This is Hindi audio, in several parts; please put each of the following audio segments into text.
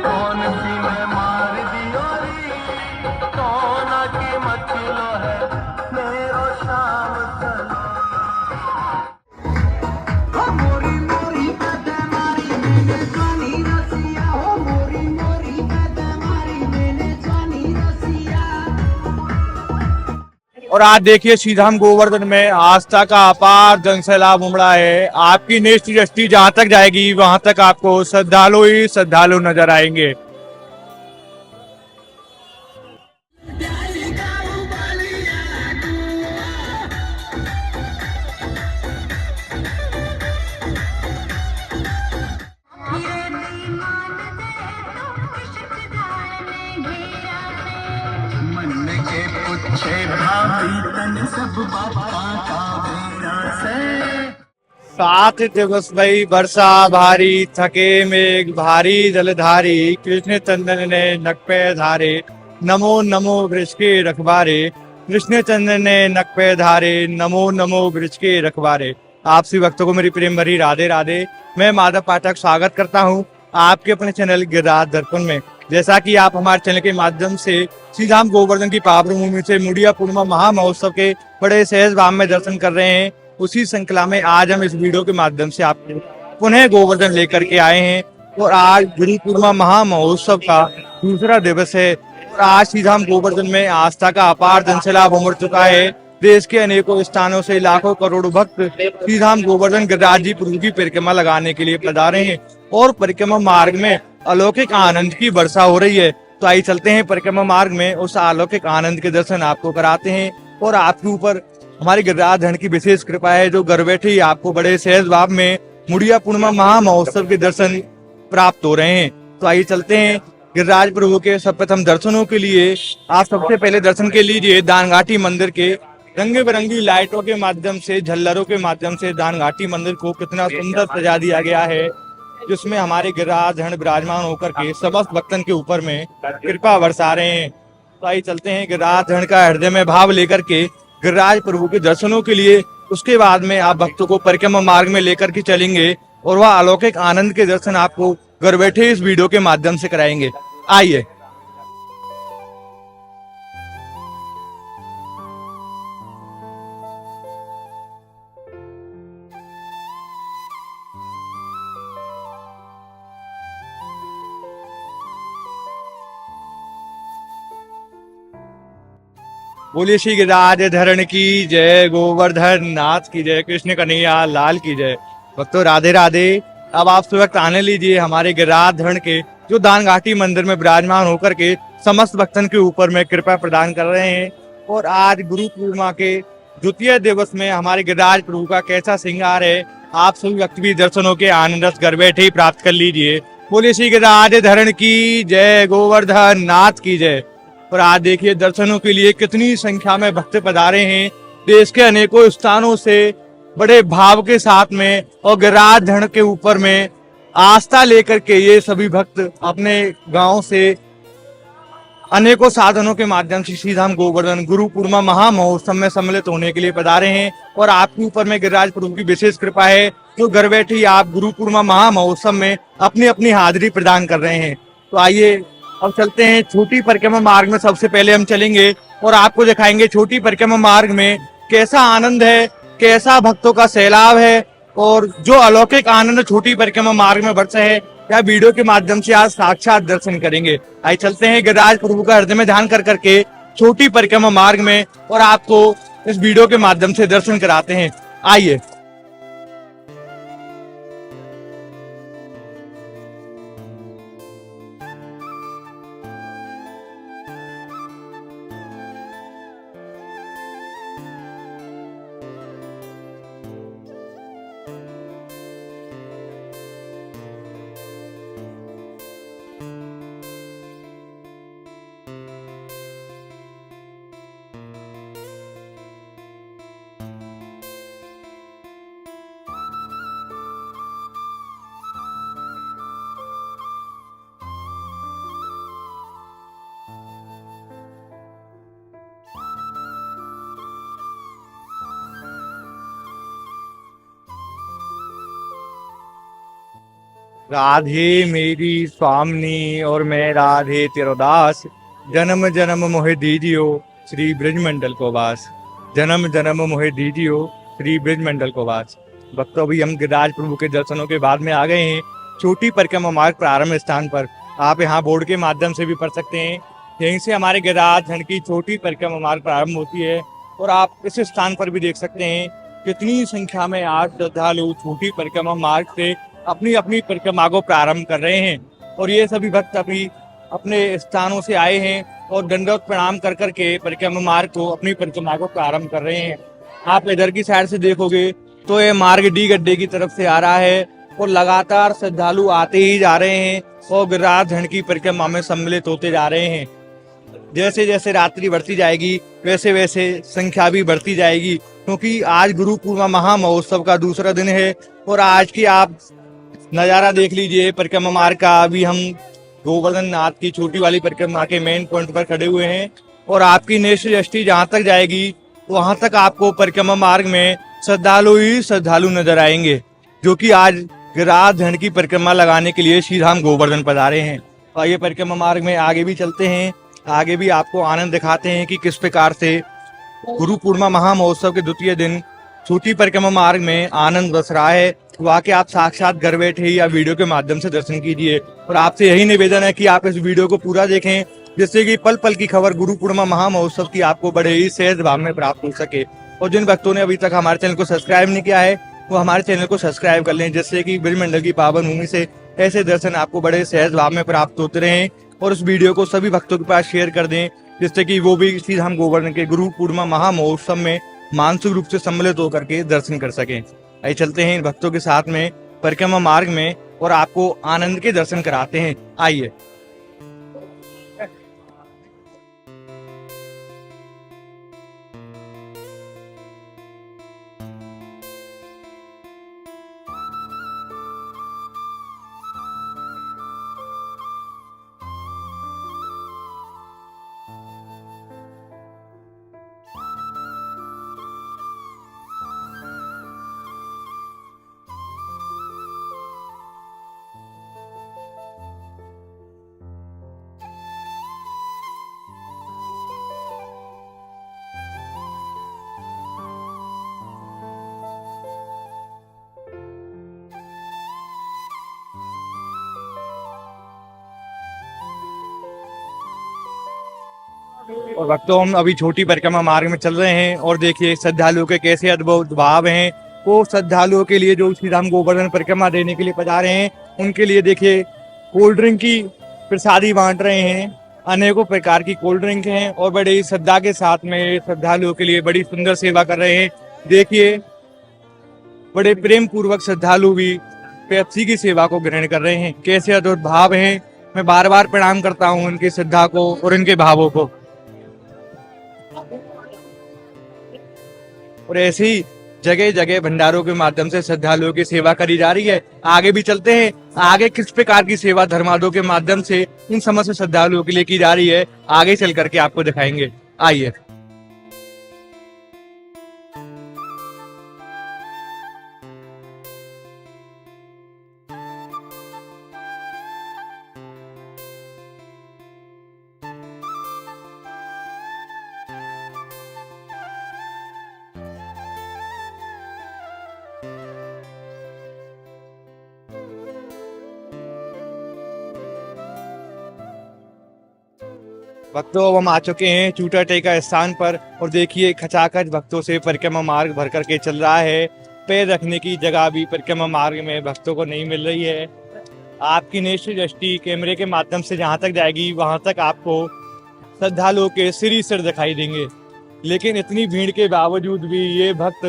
कौन सी मैं मार दियो री, सोना की मछलो है मेरो शाम चलो। हो मोरी मोरी कदे मारी मैंने जानी रसिया, हो मोरी मोरी कदे मारी मैंने जानी रसिया। और आज देखिए सीधाम गोवर्धन में आस्था का अपार जनसैलाब उमड़ा है। आपकी नेक्स्ट दृष्टि जहां तक जाएगी वहां तक आपको श्रद्धालु ही श्रद्धालु नजर आएंगे। मन के पूछे भाभी तन सब बाबा का बेरा से। 7 दिवस भई वर्षा भारी, थके मेघ भारी जलधारी, कृष्ण चंदन ने नक पे धारे, नमो नमो वृष के रखबारे। कृष्ण चंदन ने नक पे धारे, नमो नमो वृष के रखबारे। आप सभी भक्तों को मेरी प्रेम भरी राधे राधे। मैं माधव पाठक स्वागत करता हूं आपके अपने चैनल गिरिराज दर्पण में। जैसा कि आप हमारे चैनल के माध्यम से श्रीधाम गोवर्धन की पावन भूमि से मुड़िया पूर्णिमा महामहोत्सव के बड़े सहज भाव में दर्शन कर रहे हैं, उसी श्रृंखला में आज हम इस वीडियो के माध्यम से आपको पुनः गोवर्धन लेकर के आए हैं। और आज गुरु पूर्णिमा महामहोत्सव का दूसरा दिवस है और आज श्रीधाम गोवर्धन में आस्था का अपार जनसैलाब उमड़ चुका है। देश के अनेकों स्थानों से लाखों करोड़ों भक्त श्रीधाम गोवर्धन गिरिराज जी प्रभु की परिक्रमा लगाने के लिए पधारे हैं और परिक्रमा मार्ग में अलौकिक आनंद की वर्षा हो रही है। तो आइए चलते हैं परिक्रमा मार्ग में, उस अलौकिक आनंद के दर्शन आपको कराते हैं। और आपके ऊपर हमारी गिरिराज धन की विशेष कृपा है जो घर बैठे ही आपको बड़े सहज भाव में मुड़िया पूर्णिमा महामहोत्सव के दर्शन प्राप्त हो रहे हैं। तो आइए चलते हैं गिरिराज प्रभु के सर्वप्रथम दर्शनों के लिए। आप सबसे पहले दर्शन के लीजिए दानघाटी मंदिर के। रंग बिरंगी लाइटों के माध्यम से, झल्लरों के माध्यम से दानघाटी मंदिर को कितना सुंदर सजा दिया गया है, जिसमें हमारे गिरिराज धन विराजमान होकर के समस्त भक्तन के ऊपर में कृपा बरसा रहे हैं। तो आइए चलते हैं गिरिराज धन का हृदय में भाव लेकर के गिरिराज प्रभु के दर्शनों के लिए। उसके बाद में आप भक्तों को परिक्रमा मार्ग में लेकर के चलेंगे और वह अलौकिक आनंद के दर्शन आपको घर बैठे इस वीडियो के माध्यम से कराएंगे। आइए। बोलिए श्री गिरिराज धरण की जय, गोवर्धन नाथ की जय, कृष्ण कन्हैया लाल की जय। भक्तों राधे राधे। अब आप सब वक्त आने लीजिए हमारे गिरिराज धरण के जो दानघाटी मंदिर में विराजमान होकर के समस्त भक्तन के ऊपर में कृपा प्रदान कर रहे हैं। और आज गुरु पूर्णिमा के द्वितीय दिवस में हमारे गिरिराज प्रभु का कैसा श्रृंगार है, आप सभी व्यक्त भी दर्शनों के आनंद रस घर बैठे ही प्राप्त कर लीजिए। बोलिए श्री गिरिराज धरण की जय, गोवर्धन नाथ की जय। और आज देखिए दर्शनों के लिए कितनी संख्या में भक्त पधारे हैं देश के अनेकों स्थानों से बड़े भाव के साथ में। और गिरिराज धरण के ऊपर में आस्था लेकर के ये सभी भक्त अपने गांव से अनेकों साधनों के माध्यम से श्रीधाम गोवर्धन गुरु पूर्णिमा महामहोत्सव में सम्मिलित होने के लिए पधारे हैं। और आपके ऊपर में गिरिराज प्रभु की विशेष कृपा है जो घर बैठे ही आप गुरु पूर्णिमा महामहोत्सव में अपनी अपनी हाजिरी प्रदान कर रहे हैं। तो आइए अब चलते हैं छोटी परिक्रमा मार्ग में। सबसे पहले हम चलेंगे और आपको दिखाएंगे छोटी परिक्रमा मार्ग में कैसा आनंद है, कैसा भक्तों का सैलाब है और जो अलौकिक आनंद छोटी परिक्रमा मार्ग में बरसा है, या वीडियो के माध्यम से आज साक्षात दर्शन करेंगे। आइए चलते हैं गिरिराज प्रभु का हृदय में ध्यान कर करके छोटी परिक्रमा मार्ग में और आपको इस वीडियो के माध्यम से दर्शन कराते हैं। आइए। राधे मेरी स्वामिनी और मैं राधे तेरो दास, जन्म जन्म मोहे दीजियो श्री ब्रजमंडल को वास, जन्म जन्म मोहे दीजियो श्री ब्रजमंडल को वास। भक्तों, अभी हम गिरिराज प्रभु के दर्शनों के बाद में आ गए हैं छोटी परिक्रमा मार्ग प्रारंभ स्थान पर। आप यहाँ बोर्ड के माध्यम से भी पढ़ सकते हैं। यहीं से हमारे गिरिराज खंड की छोटी परिक्रमा मार्ग प्रारंभ होती है और आप इस स्थान पर भी देख सकते हैं कितनी संख्या में आज श्रद्धालु छोटी परिक्रमा मार्ग से अपनी अपनी परिक्रमा को प्रारंभ कर रहे हैं। और ये सभी भक्त अभी अपने स्थानों से आए हैं और दंडवत प्रणाम कर करके परिक्रमा मार्ग को अपनी परिक्रमा को प्रारंभ कर रहे हैं। आप इधर की साइड से देखोगे तो ये मार्ग डी गड्ढे की तरफ से आ रहा है और लगातार श्रद्धालु आते ही जा रहे हैं और गिरिराज खंड की परिक्रमा में सम्मिलित होते जा रहे हैं। जैसे जैसे रात्रि बढ़ती जाएगी वैसे वैसे संख्या भी बढ़ती जाएगी, क्योंकि आज गुरु पूर्णिमा महामहोत्सव का दूसरा दिन है। और आज की आप नज़ारा देख लीजिए परिक्रमा मार्ग का। अभी हम गोवर्धन नाथ की छोटी वाली परिक्रमा के मेन पॉइंट पर खड़े हुए हैं और आपकी नेत्र दृष्टि जहाँ तक जाएगी वहां तक आपको परिक्रमा मार्ग में श्रद्धालु ही श्रद्धालु नजर आएंगे, जो कि आज गिरिराज खंड की परिक्रमा लगाने के लिए श्री धाम गोवर्धन पधारे हैं। और ये परिक्रमा मार्ग में आगे भी चलते हैं, आगे भी आपको आनंद दिखाते हैं कि किस प्रकार से गुरु पूर्णिमा महामहोत्सव के द्वितीय दिन छोटी परिक्रमा मार्ग में आनंद बस रहा है। तो आके आप साक्षात घर बैठे ही या वीडियो के माध्यम से दर्शन कीजिए। और आपसे यही निवेदन है कि आप इस वीडियो को पूरा देखें, जिससे कि पल पल की खबर गुरु पूर्णिमा महामहोत्सव की आपको बड़े ही सहज भाव में प्राप्त हो सके। और जिन भक्तों ने अभी तक हमारे चैनल को सब्सक्राइब नहीं किया है वो हमारे चैनल को सब्सक्राइब कर लें, जिससे कि ब्रजमंडल की पावन भूमि से ऐसे दर्शन आपको बड़े सहज भाव में प्राप्त होते रहें। और उस वीडियो को सभी भक्तों के पास शेयर कर दें, जिससे कि वो भी श्री धाम गोवर्धन के गुरु पूर्णिमा महामहोत्सव में मानसिक रूप से सम्मिलित होकर के दर्शन कर सकें। आइए चलते हैं इन भक्तों के साथ में परिक्रमा मार्ग में और आपको आनंद के दर्शन कराते हैं। आइए। और भक्तों, हम अभी छोटी परिक्रमा मार्ग में चल रहे हैं और देखिए श्रद्धालुओं के कैसे अद्भुत भाव हैं। वो श्रद्धालुओं के लिए जो श्री राम गोवर्धन परिक्रमा देने के लिए पधारे हैं, उनके लिए देखिए कोल्ड ड्रिंक की प्रसादी बांट रहे हैं। अनेकों प्रकार की कोल्ड ड्रिंक हैं और बड़े ही श्रद्धा के साथ में श्रद्धालुओं के लिए बड़ी सुंदर सेवा कर रहे हैं। देखिए बड़े प्रेम पूर्वक श्रद्धालु भी पेप्सी की सेवा को ग्रहण कर रहे हैं। कैसे अद्भुत भाव हैं। मैं बार बार प्रणाम करता हूँ उनकी श्रद्धा को और उनके भावों को। और ऐसे ही जगह जगह भंडारों के माध्यम से श्रद्धालुओं की सेवा करी जा रही है। आगे भी चलते हैं, आगे किस प्रकार की सेवा धर्मादों के माध्यम से इन समस्त श्रद्धालुओं के लिए की जा रही है, आगे चल करके आपको दिखाएंगे। आइए। भक्तों, अब हम आ चुके हैं चूटा टेका स्थान पर और देखिए खचाखच भक्तों से परिक्रमा मार्ग भर करके चल रहा है। पैर रखने की जगह भी परिक्रमा मार्ग में भक्तों को नहीं मिल रही है। आपकी नेत्र दृष्टि कैमरे के माध्यम से जहाँ तक जाएगी वहाँ तक आपको श्रद्धालुओं के सिर ही सिर दिखाई देंगे। लेकिन इतनी भीड़ के बावजूद भी ये भक्त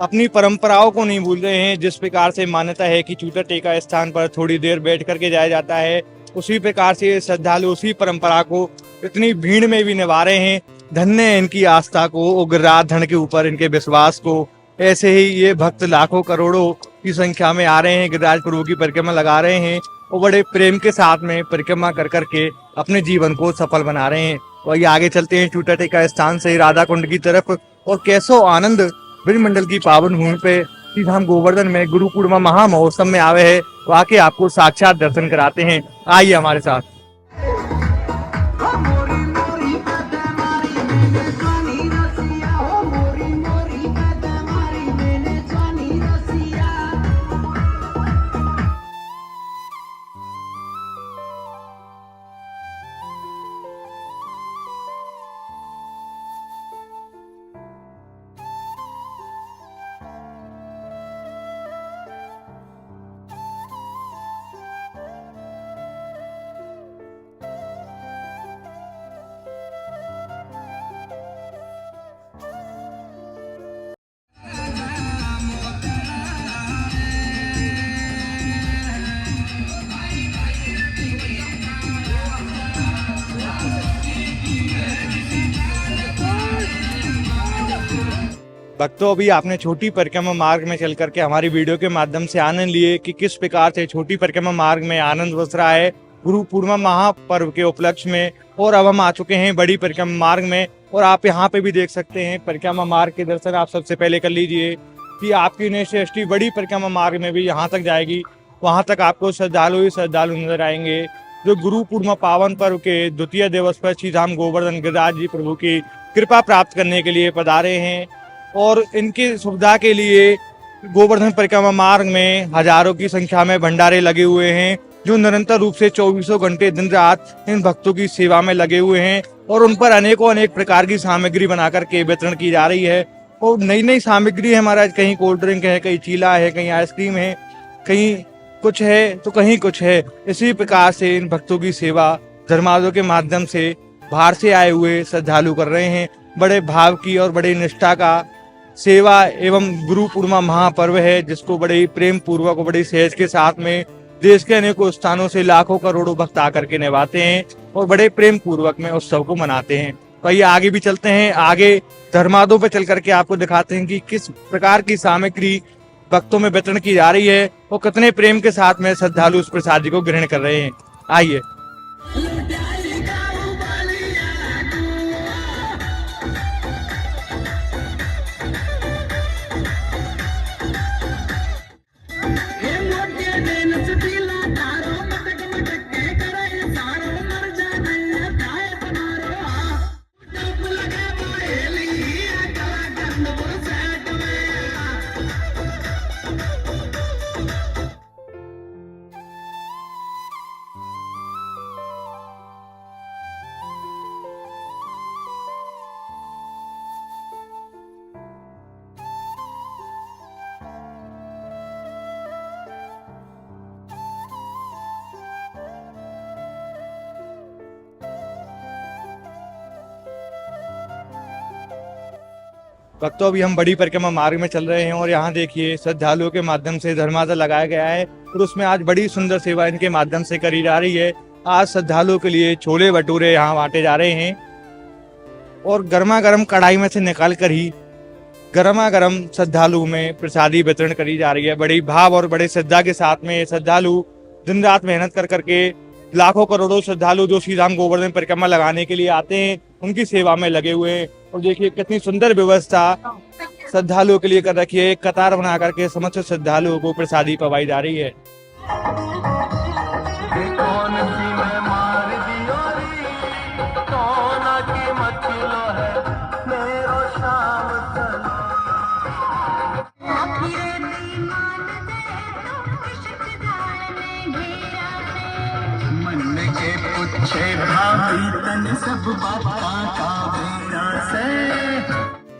अपनी परंपराओं को नहीं भूल रहे हैं। जिस प्रकार से मान्यता है कि चूटा टेका स्थान पर थोड़ी देर बैठ करके जाया जाता है, उसी प्रकार से श्रद्धालु उसी परंपरा को इतनी भीड़ में भी निभा रहे हैं। धन्य है इनकी आस्था को, गिरिराज खंड के ऊपर इनके विश्वास को। ऐसे ही ये भक्त लाखों करोड़ों की संख्या में आ रहे हैं, गिरिराज प्रभु की परिक्रमा लगा रहे हैं और बड़े प्रेम के साथ में परिक्रमा कर करके अपने जीवन को सफल बना रहे हैं। वही आगे चलते हैं चूटाटे का स्थान से राधा कुंड की तरफ और कैसो आनंद ब्रजमंडल की पावन भूमि पे श्रीधाम गोवर्धन में गुरु पूर्णिमा महामहोत्सव में आवे हैं, वहाँ के आपको साक्षात दर्शन कराते हैं। आइए हमारे साथ। हो मोरी मोरी पदमारी मैंने जानी रसिया हो मोरी मोरी पदमारी मैंने जानी रसिया भक्तों, अभी आपने छोटी परिक्रमा मार्ग में चल करके हमारी वीडियो के माध्यम से आनंद लिए कि किस प्रकार से छोटी परिक्रमा मार्ग में आनंद बस रहा है गुरु पूर्णिमा महापर्व के उपलक्ष्य में। और अब हम आ चुके हैं बड़ी परिक्रमा मार्ग में, और आप यहाँ पे भी देख सकते हैं परिक्रमा मार्ग के दर्शन आप सबसे पहले कर लीजिए कि आपकी निश्चय बड़ी परिक्रमा मार्ग में भी यहाँ तक जाएगी। वहाँ तक आपको श्रद्धालु ही श्रद्धालु नजर आएंगे जो गुरु पूर्णिमा पावन पर्व के द्वितीय दिवस पर श्रीधाम गोवर्धन गिरिराज जी प्रभु की कृपा प्राप्त करने के लिए पधारे हैं। और इनकी सुविधा के लिए गोवर्धन परिक्रमा मार्ग में हजारों की संख्या में भंडारे लगे हुए हैं जो निरंतर रूप से 24 घंटे दिन रात इन भक्तों की सेवा में लगे हुए हैं। और उन पर अनेक प्रकार की सामग्री बना करके वितरण की जा रही है। और नई नई सामग्री है महाराज, कहीं कोल्ड ड्रिंक है, कहीं चीला है, कहीं आइसक्रीम है, कहीं कुछ है तो कहीं कुछ है। इसी प्रकार से इन भक्तों की सेवा धर्मादों के माध्यम से बाहर से आए हुए श्रद्धालु कर रहे हैं। बड़े भाव की और बड़ी निष्ठा का सेवा एवं गुरु पूर्णिमा महापर्व है जिसको बड़े ही प्रेम पूर्वक और बड़ी सहज के साथ में देश के अनेकों स्थानों से लाखों करोड़ों भक्त आकर के निभाते हैं और बड़े प्रेम पूर्वक में उत्सव को मनाते हैं। तो आइए आगे भी चलते हैं, आगे धर्मादों पर चल करके आपको दिखाते हैं कि किस प्रकार की सामग्री भक्तों में वितरण की जा रही है और कितने प्रेम के साथ में श्रद्धालु उस प्रसाद को ग्रहण कर रहे हैं। आइए। भक्तों, अभी हम बड़ी परिक्रमा मार्ग में चल रहे हैं और यहाँ देखिए श्रद्धालुओं के माध्यम से धर्मादा लगाया गया है और उसमें आज बड़ी सुंदर सेवा इनके माध्यम से करी जा रही है। आज श्रद्धालुओं के लिए छोले भटूरे यहाँ बांटे जा रहे हैं और गर्मा गर्म कढ़ाई में से निकाल कर ही गर्मा गर्म श्रद्धालु में प्रसादी वितरण करी जा रही है। बड़ी भाव और बड़े श्रद्धा के साथ में श्रद्धालु दिन रात मेहनत कर करके लाखों करोड़ों श्रद्धालु जो श्रीधाम गोवर्धन परिक्रमा लगाने के लिए आते हैं उनकी सेवा में लगे हुए हैं। और देखिए कितनी सुंदर व्यवस्था श्रद्धालुओं के लिए कर रखी है। एक कतार बना करके समस्त श्रद्धालुओं को प्रसादी पवाई जा रही है।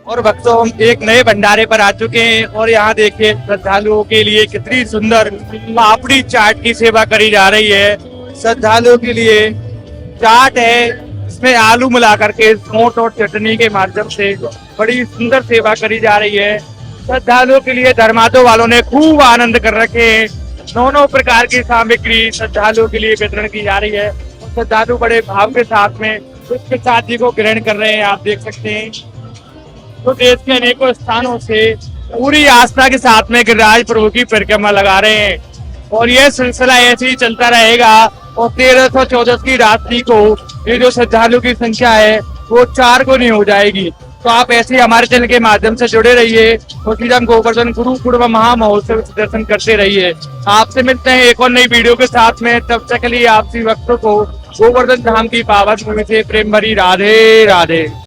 और भक्तों, हम एक नए भंडारे पर आ चुके हैं और यहाँ देखिए श्रद्धालुओं के लिए कितनी सुंदर पापड़ी चाट की सेवा करी जा रही है। श्रद्धालुओं के लिए चाट है, इसमें आलू मिला करके सौंठ और चटनी के माध्यम से बड़ी सुंदर सेवा करी जा रही है। श्रद्धालुओं के लिए धर्मादो वालों ने खूब आनंद कर रखे हैं। 9 प्रकार की सामग्री श्रद्धालुओं के लिए वितरण की जा रही है। श्रद्धालु बड़े भाव के साथ में उस प्रसादी को ग्रहण कर रहे हैं। आप देख सकते हैं तो देश के अनेकों स्थानों से पूरी आस्था के साथ में गिरिराज प्रभु की परिक्रमा लगा रहे हैं और यह सिलसिला ऐसे ही चलता रहेगा। और 1314 की रात्रि को ये जो श्रद्धालु की संख्या है वो 4 गुनी हो जाएगी। तो आप ऐसे ही हमारे चैनल के माध्यम से जुड़े रहिए और श्री राम गोवर्धन गुरु पूर्व महामहोत्सव के दर्शन करते रहिए। आपसे मिलते हैं एक और नई वीडियो के साथ में, तब तक के लिए आप सभी भक्तों को गोवर्धन धाम की पावन भूमि से प्रेम भरी राधे राधे।